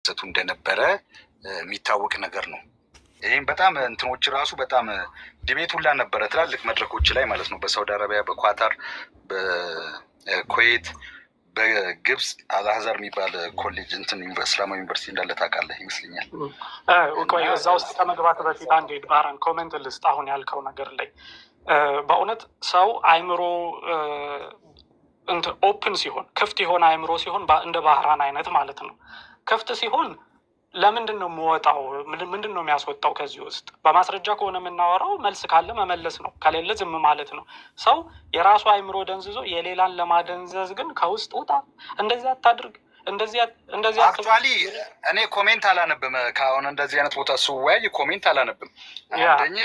ሰቱ እንደነበረ የሚታወቅ ነገር ነው። ይህም በጣም እንትኖች ራሱ በጣም ዲቤት ሁላ ነበረ ትላልቅ መድረኮች ላይ ማለት ነው። በሳውዲ አረቢያ፣ በኳታር፣ በኩዌት፣ በግብፅ አልአዛር የሚባል ኮሌጅ እንትን እስላማዊ ዩኒቨርሲቲ እንዳለ ታውቃለህ ይመስለኛል። ቆይ እዛ ውስጥ ከመግባት በፊት አንድ ባህራን ኮሜንት ልስጥ። አሁን ያልከው ነገር ላይ በእውነት ሰው አይምሮ ኦፕን ሲሆን ክፍት የሆነ አይምሮ ሲሆን እንደ ባህራን አይነት ማለት ነው ክፍት ሲሆን ለምንድን ነው የምወጣው? ምንድን ነው የሚያስወጣው? ከዚህ ውስጥ በማስረጃ ከሆነ የምናወራው መልስ ካለ መመለስ ነው፣ ከሌለ ዝም ማለት ነው። ሰው የራሱ አይምሮ ደንዝዞ የሌላን ለማደንዘዝ ግን ከውስጥ ውጣ፣ እንደዚህ አታድርግ፣ እንደዚህ አክቹዋሊ እኔ ኮሜንት አላነብም። ከአሁን እንደዚህ አይነት ቦታ ስወያይ ኮሜንት አላነብም። አንደኛ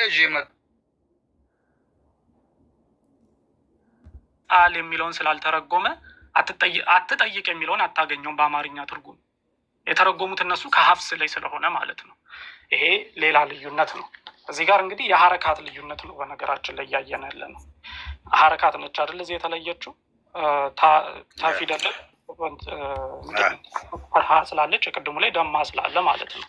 ቃል የሚለውን ስላልተረጎመ አትጠይቅ የሚለውን አታገኘውም በአማርኛ ትርጉም። የተረጎሙት እነሱ ከሀፍስ ላይ ስለሆነ ማለት ነው። ይሄ ሌላ ልዩነት ነው። እዚህ ጋር እንግዲህ የሀረካት ልዩነት ነው። በነገራችን ላይ እያየን ያለ ነው። ሀረካት ነች አይደል? እዚህ የተለየችው ታፊደለ ፈርሃ ስላለች የቅድሙ ላይ ደማ ስላለ ማለት ነው።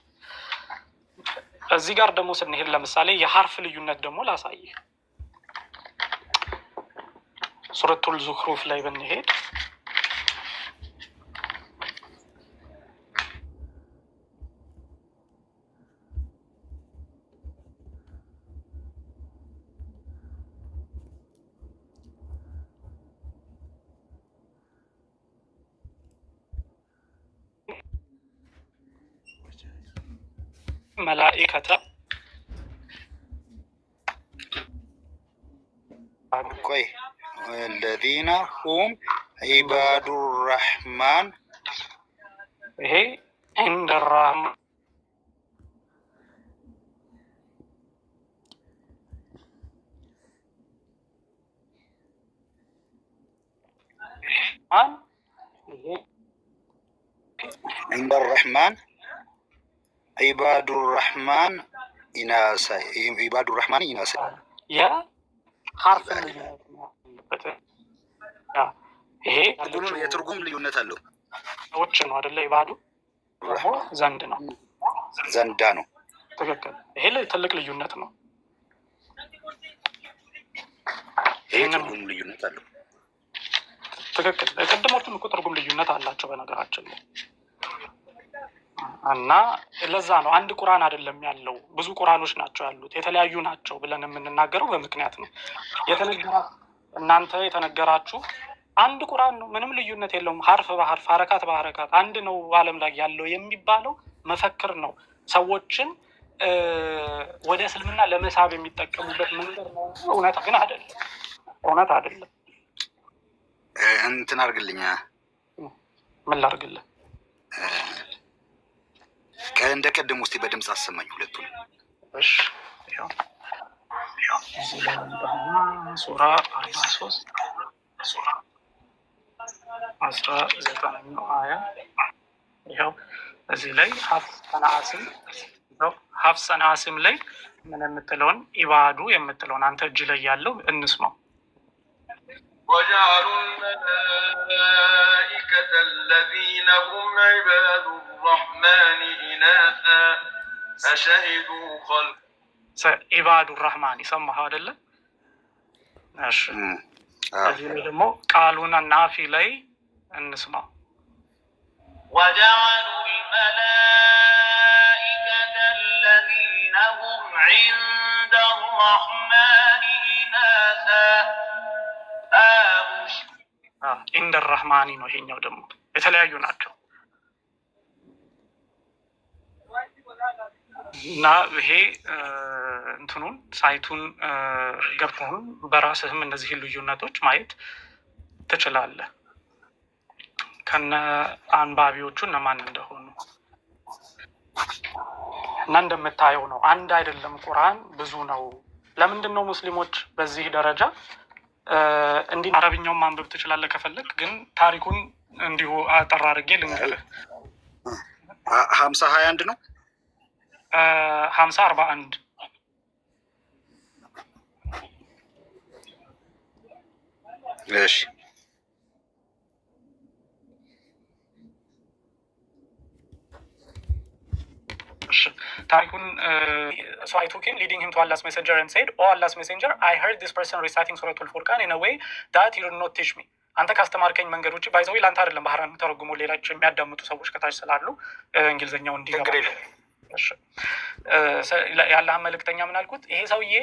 እዚህ ጋር ደግሞ ስንሄድ ለምሳሌ የሀርፍ ልዩነት ደግሞ ላሳይህ። ሱረቱል ዙኽሩፍ ላይ ብንሄድ መላኢከተ ቆይ الذين هم عباد الرحمن ይሄ عند الرحمن عند الرحمن عباد الرحمن إناثا عباد الرحمن إناثا يا حرف ይሄ የትርጉም ልዩነት አለው። ሰዎች ነው አይደለ? ኢባዱ ዘንድ ነው፣ ዘንዳ ነው። ትክክል። ይሄ ትልቅ ልዩነት ነው። ይሄ ትርጉም ልዩነት አለው። ትክክል። ቅድሞቹም እኮ ትርጉም ልዩነት አላቸው በነገራችን ላይ እና ለዛ ነው አንድ ቁርአን አይደለም ያለው፣ ብዙ ቁርአኖች ናቸው ያሉት፣ የተለያዩ ናቸው ብለን የምንናገረው በምክንያት ነው። እናንተ የተነገራችሁ አንድ ቁርአን ነው፣ ምንም ልዩነት የለውም። ሀርፍ በሀርፍ ሀረካት በሀረካት አንድ ነው ዓለም ላይ ያለው የሚባለው መፈክር ነው። ሰዎችን ወደ እስልምና ለመሳብ የሚጠቀሙበት መንገድ ነው። እውነት ግን አይደለም፣ እውነት አይደለም። እንትን አድርግልኛ። ምን ላድርግልህ? እንደ ቅድም ውስጥ በድምፅ አሰማኝ ሁለቱን። እሺ ይኸው ሱራ 43 19 አያ ይኸው እዚህ ላይ ሀፍሰን አስም ላይ ምን የምትለውን ኢባዱ የምትለውን አንተ እጅ ላይ ያለው እንስማው። وجعلوا الملائكة الذين هم عباد الرحمن إناثا أشهدوا خلق ኢባዱ الرحمن يسمى هذا اللي ماشي እዚህ ደግሞ ቃሉን ናፊ ላይ እንስማው። وجعلوا الملائكة الذين هم عند الرحمن إناثا ኢንደ الرحمن ነው። ይሄኛው ደግሞ የተለያዩ ናቸው እና ይሄ እንትኑን ሳይቱን ገብተህም በራስህም እነዚህ ልዩነቶች ማየት ትችላለህ፣ ከነ አንባቢዎቹ እነማን እንደሆኑ እና እንደምታየው ነው። አንድ አይደለም ቁርአን ብዙ ነው። ለምንድን ነው ሙስሊሞች በዚህ ደረጃ እንዲህ አረብኛውን ማንበብ ትችላለህ ከፈለግ፣ ግን ታሪኩን እንዲሁ አጠር አድርጌ ልንገርህ። 50-21 ነው 50-41 እሺ ታሪኩን so I took him leading him to Allah's messenger and said, oh Allah's messenger, I heard this person reciting Surah Al-Furqan in a way that he did not teach me. አንተ ካስተማርከኝ መንገድ ውጭ ባይዘው ለአንተ አይደለም ባህራን ተረጉሞ ሌላቸው የሚያዳምጡ ሰዎች ከታች ስላሉ እንግሊዝኛው እንዲገባ የአላህ መልእክተኛ ምን አልኩት? ይሄ ሰውዬ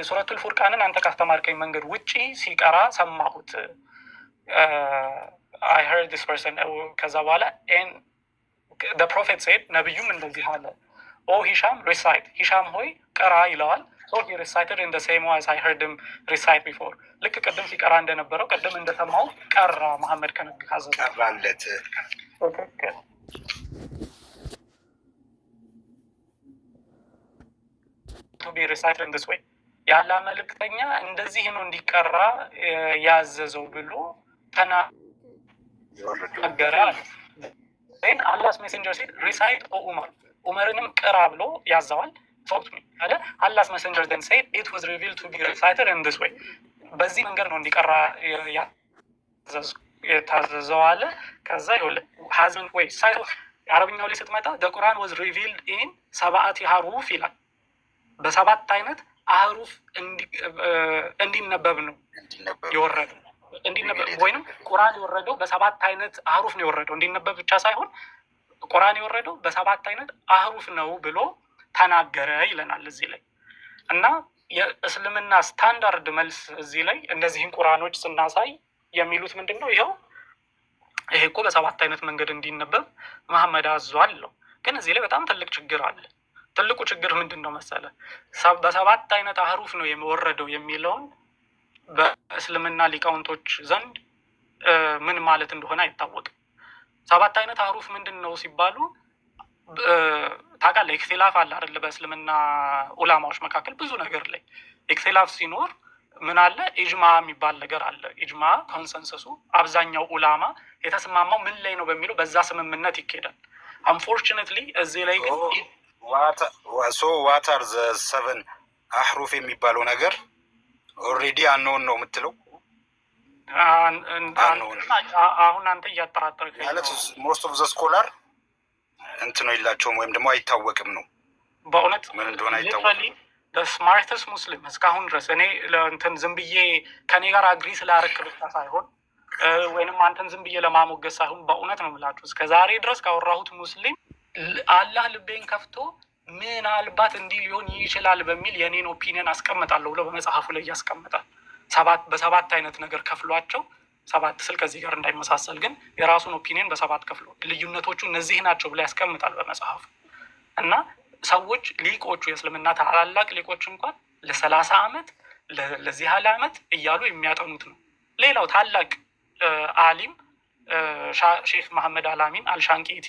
ሱረቱል ፉርቃንን አንተ ካስተማርከኝ መንገድ ውጪ ሲቀራ ሰማሁት። I heard this person ከዛ በኋላ the prophet said ነብዩም እንደዚህ አለ oh Hisham recite ሂሻም ሆይ ቅራ ይለዋል። so he recited in the same way as I heard him recite before ልክ ቅድም ሲቀራ እንደነበረው ቅድም እንደሰማው ቀራ መሐመድ ከነብዩ ካዘዘ ቀራለት to be recited in this way ያላ መልእክተኛ እንደዚህ ነው እንዲቀራ ያዘዘው ብሎ ተናገረ። then Allah's messenger said recite o Umar ዑመርንም ቅራ ብሎ ያዘዋል። አለ Allah's messenger then said it was revealed to be recited in this way በዚህ መንገድ ነው እንዲቀራ የታዘዘው አለ። ከዛ ይወለ hasn't way አረብኛው ላይ ስትመጣ the Quran was revealed in ሰባአቲ ሐሩፍ ይላል። በሰባት አይነት አህሩፍ እንዲነበብ ነው የወረደው። እንዲነበብ ወይንም ቁርአን የወረደው በሰባት አይነት አህሩፍ ነው የወረደው። እንዲነበብ ብቻ ሳይሆን ቁርአን የወረደው በሰባት አይነት አህሩፍ ነው ብሎ ተናገረ ይለናል እዚህ ላይ። እና የእስልምና ስታንዳርድ መልስ እዚህ ላይ እነዚህን ቁርአኖች ስናሳይ የሚሉት ምንድነው? ይሄ እኮ በሰባት አይነት መንገድ እንዲነበብ መሐመድ አዟል ነው። ግን እዚህ ላይ በጣም ትልቅ ችግር አለ። ትልቁ ችግር ምንድነው መሰለ? በሰባት አይነት አህሩፍ ነው የወረደው የሚለውን በእስልምና ሊቃውንቶች ዘንድ ምን ማለት እንደሆነ አይታወቅም። ሰባት አይነት አህሩፍ ምንድነው ሲባሉ ታውቃለህ? ኢክቲላፍ አለ አይደል? በእስልምና ዑላማዎች መካከል ብዙ ነገር ላይ ኢክቲላፍ ሲኖር ምን አለ? ኢጅማ የሚባል ነገር አለ። ኢጅማ ኮንሰንሰሱ አብዛኛው ዑላማ የተስማማው ምን ላይ ነው በሚለው በዛ ስምምነት ይኬዳል። አንፎርቹኔትሊ እዚህ ላይ ግን ዋት አር ዘ ሰቨን አህሩፍ የሚባለው ነገር ኦልሬዲ አንኖን ነው የምትለው። አሁን አንተ እያጠራጠርክ ማለት ሞስት ኦፍ ዘ ስኮላር እንትን ነው የላቸውም ወይም ደግሞ አይታወቅም ነው። በእውነት ምን እንደሆነ አይታወቅም። ስማርተስ ሙስሊም እስካሁን ድረስ እኔ ለእንትን ዝም ብዬ ከኔ ጋር አግሪ ስላደረክ ብቻ ሳይሆን ወይንም አንተን ዝም ብዬ ለማሞገስ ሳይሆን በእውነት ነው የምላችሁ እስከ ዛሬ ድረስ ካወራሁት ሙስሊም አላህ ልቤን ከፍቶ ምናልባት እንዲህ ሊሆን ይችላል በሚል የኔን ኦፒኒየን አስቀምጣለሁ ብሎ በመጽሐፉ ላይ ያስቀምጣል። በሰባት አይነት ነገር ከፍሏቸው ሰባት ስል ከዚህ ጋር እንዳይመሳሰል ግን የራሱን ኦፒኒየን በሰባት ከፍሎ ልዩነቶቹ እነዚህ ናቸው ብሎ ያስቀምጣል በመጽሐፉ። እና ሰዎች ሊቆቹ የእስልምና ታላላቅ ሊቆች እንኳን ለ30 ዓመት ለዚህ ያህል ዓመት እያሉ የሚያጠኑት ነው። ሌላው ታላቅ አሊም ሼክ መሐመድ አልአሚን አልሻንቂቲ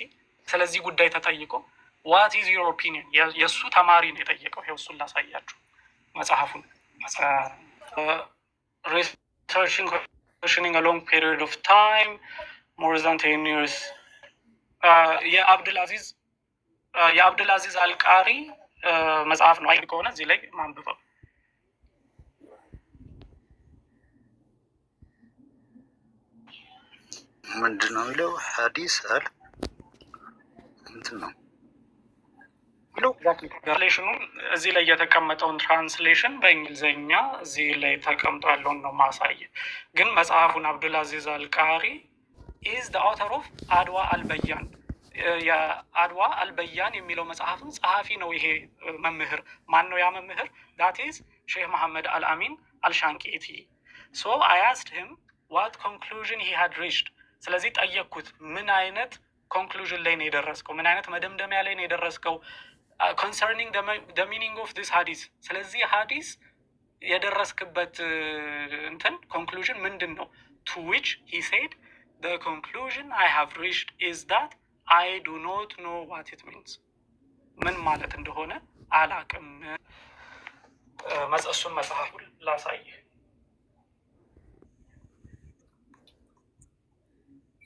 ስለዚህ ጉዳይ ተጠይቆ what is your opinion የሱ ተማሪ ነው የጠየቀው። ይሄው እሱን ላሳያችሁ መጽሐፉን researching questioning a long period of time more than 10 years የአብዱልአዚዝ አልቃሪ መጽሐፍ ነው። አይደል ከሆነ እዚህ ላይ ማንበብ ምንድነው የሚለው? ሐዲስ አል እንትን ነው ትራንስሌሽኑ እዚህ ላይ የተቀመጠውን ትራንስሌሽን በእንግሊዝኛ እዚህ ላይ ተቀምጦ ያለውን ነው ማሳየ። ግን መጽሐፉን አብዱልአዚዝ አልቃሪ ኢዝ ዘ አውተር ኦፍ አድዋ አልበያን የአድዋ አልበያን የሚለው መጽሐፍን ጸሐፊ ነው። ይሄ መምህር ማን ነው? ያ መምህር that is ሼህ መሐመድ አልአሚን አልሻንቂቲ። so I asked him what conclusion he had reached ስለዚህ ጠየቅኩት ምን አይነት ኮንክሉዥን ላይ ነው የደረስከው? ምን አይነት መደምደሚያ ላይ ነው የደረስከው? concerning the meaning of this hadith ስለዚህ ሐዲስ የደረስክበት እንትን ኮንክሉዥን ምንድን ነው? to which he said the conclusion I have reached is that I do not know what it means ምን ማለት እንደሆነ አላቅም። እሱን መጽሐፉን ላሳየ።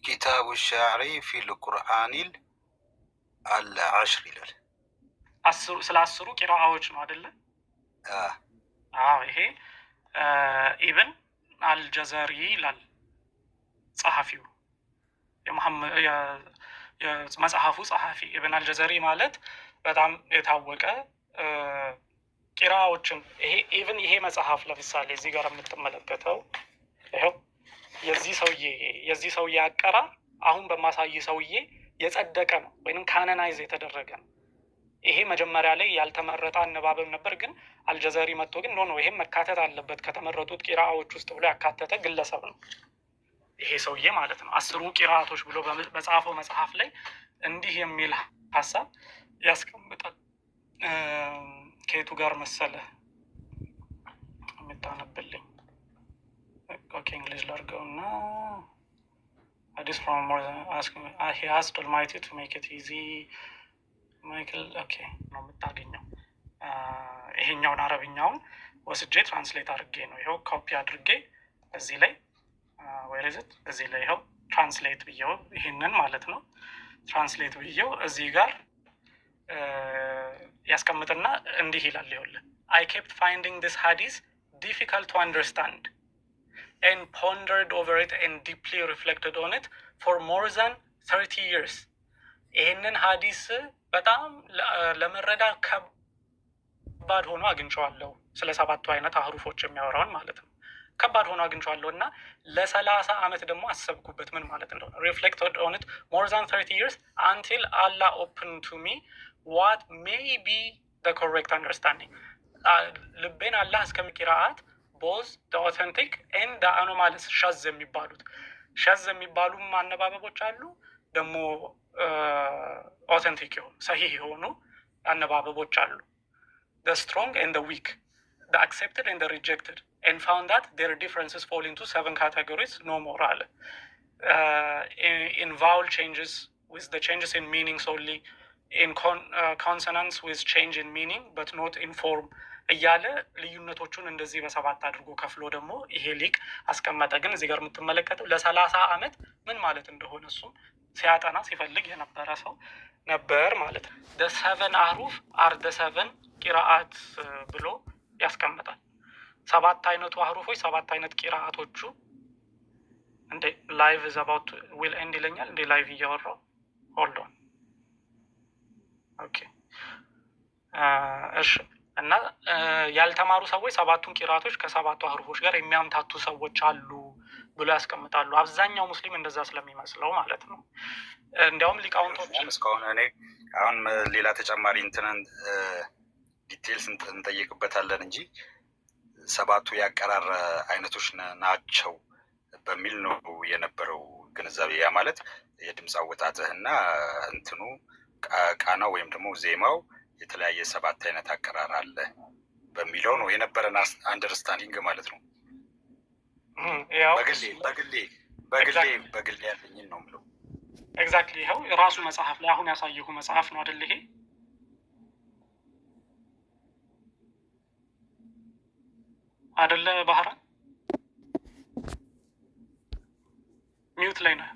ኪታቡ ሻዕሪ ፊል ቁርአኒል አልዓሽር ይላል። ስለ 10 ቂራአዎች ነው አይደለ? ይሄ ኢብን አልጀዘሪ ይላል ጸሐፊው የመጽሐፉ ጸሐፊ ኢብን አልጀዘሪ ማለት በጣም የታወቀ ቂራዎችን ይሄ መጽሐፍ ለምሳሌ እዚህ ጋር የምትመለከተው ይኸው የዚህ ሰውዬ አቀራር አሁን በማሳይ ሰውዬ የጸደቀ ነው ወይም ካነናይዝ የተደረገ ነው። ይሄ መጀመሪያ ላይ ያልተመረጠ አነባበብ ነበር፣ ግን አልጀዘሪ መጥቶ ግን ኖ ይሄም መካተት አለበት ከተመረጡት ቂራዎች ውስጥ ብሎ ያካተተ ግለሰብ ነው ይሄ ሰውዬ ማለት ነው። 10 ቂራአቶች ብሎ በጻፈው መጽሐፍ ላይ እንዲህ የሚል ሀሳብ ያስቀምጣል። ከየቱ ጋር መሰለ የምታነብልኝ? ኦኬ እንግሊዝ ላድርገውና this from more than asking he asked Almighty to make it easy ማይክል ኦኬ ነው የምታገኘው። ይሄኛውን አረብኛውን ወስጄ ትራንስሌት አድርጌ ነው ይኸው ኮፒ አድርጌ እዚህ ላይ ወይረዝት እዚህ ላይ ይኸው ትራንስሌት ብየው ይሄንን ማለት ነው ትራንስሌት ብየው እዚህ ጋር ያስቀምጥና እንዲህ ይላል። ይኸውልህ I kept finding this hadith difficult to understand and pondered over it and deeply reflected on it for more than 30 years. ይህንን ሀዲስ በጣም ለመረዳት ከባድ ሆኖ አግኝቼዋለሁ። ስለ 7ቱ አይነት አህሩፎች የሚያወራውን ማለት ነው። ከባድ ሆኖ አግኝቼዋለሁ እና ለ30 ዓመት ደግሞ አሰብኩበት ምን ማለት እንደሆነ reflected on it more than 30 years until Allah opened to me what may be the correct understanding. ልቤን አላህ እስከሚቂራአት both the authentic and the anomalous ሸዝ የሚባሉ አነባበቦች አሉ፣ ደግሞ authentic የሆኑ ሰሂህ የሆኑ አነባበቦች አሉ። the strong and the weak, the accepted and the rejected, and found that their differences fall into 7 categories no more አለ። in vowel changes with the changes in meaning solely, in consonants with change in meaning but not in form እያለ ልዩነቶቹን እንደዚህ በ7 አድርጎ ከፍሎ ደግሞ ይሄ ሊቅ አስቀመጠ። ግን እዚህ ጋር የምትመለከተው ለ30 ዓመት ምን ማለት እንደሆነ እሱም ሲያጠና ሲፈልግ የነበረ ሰው ነበር ማለት ነው። the 7 አህሩፍ are the 7 ቂራአት ብሎ ያስቀምጣል። 7 አይነቱ አህሩፎች 7 አይነት ቂራአቶቹ እንደ ላይቭ is about will end ይለኛል እንደ ላይቭ እያወራው hold on ኦኬ እሺ። እና ያልተማሩ ሰዎች 7ቱን ቂራአቶች ከ7ቱ አህሩፎች ጋር የሚያምታቱ ሰዎች አሉ ብሎ ያስቀምጣሉ። አብዛኛው ሙስሊም እንደዛ ስለሚመስለው ማለት ነው። እንዲያውም ሊቃውንቶች እስካሁን እኔ አሁን ሌላ ተጨማሪ እንትንን ዲቴልስ እንጠይቅበታለን እንጂ 7ቱ ያቀራር አይነቶች ናቸው በሚል ነው የነበረው ግንዛቤ። ያ ማለት የድምፅ አወጣጥህና እንትኑ ቃናው ወይም ደግሞ ዜማው የተለያየ 7 አይነት አቀራር አለ በሚለው ነው የነበረን አንደርስታንዲንግ ማለት ነው። በግሌ ያለኝን ነው የምለው። ኤግዛክትሊ ይኸው ራሱ መጽሐፍ ላይ አሁን ያሳየሁ መጽሐፍ ነው አይደል? ይሄ አይደለ? ባህራን ሚውት ላይ ነው።